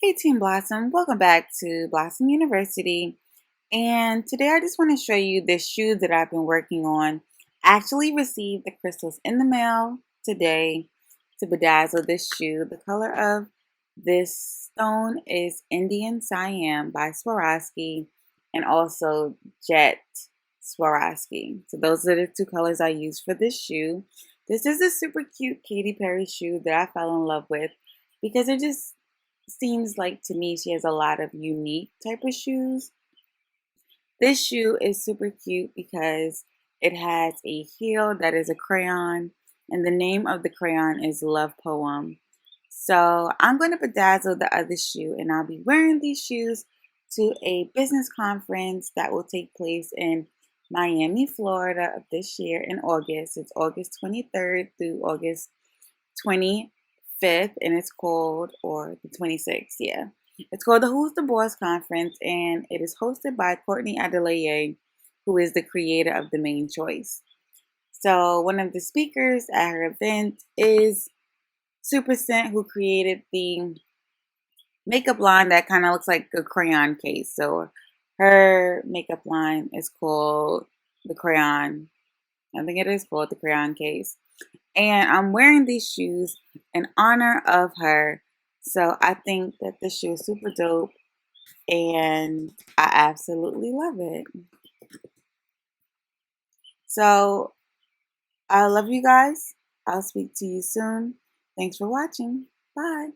Hey Team Blossom, welcome back to Blossom University. And today I just want to show you this shoe that I've been working on. I actually received the crystals in the mail today to bedazzle this shoe. The color of this stone is Indian Siam by Swarovski and also Jet Swarovski. So those are the two colors I use for this shoe. This is a super cute Katy Perry shoe that I fell in love with because it just seems like to me she has a lot of unique type of shoes. This shoe is super cute because it has a heel that is a crayon, and the name of the crayon is Love Poem. So I'm going to bedazzle the other shoe, and I'll be wearing these shoes to a business conference that will take place in Miami, Florida of this year in August. It's August 23rd through August 25th, and it's called, or the 26th, yeah. It's called the Who's the Boss Conference, and it is hosted by Courtney Adeleye, who is the creator of The Main Choice. So one of the speakers at her event is Super Scent, who created the makeup line that kind of looks like a crayon case. So her makeup line is called the Crayon. I think it is called the Crayon Case. And I'm wearing these shoes in honor of her. So I think that this shoe is super dope and I absolutely love it. So I love you guys. I'll speak to you soon. Thanks for watching. Bye.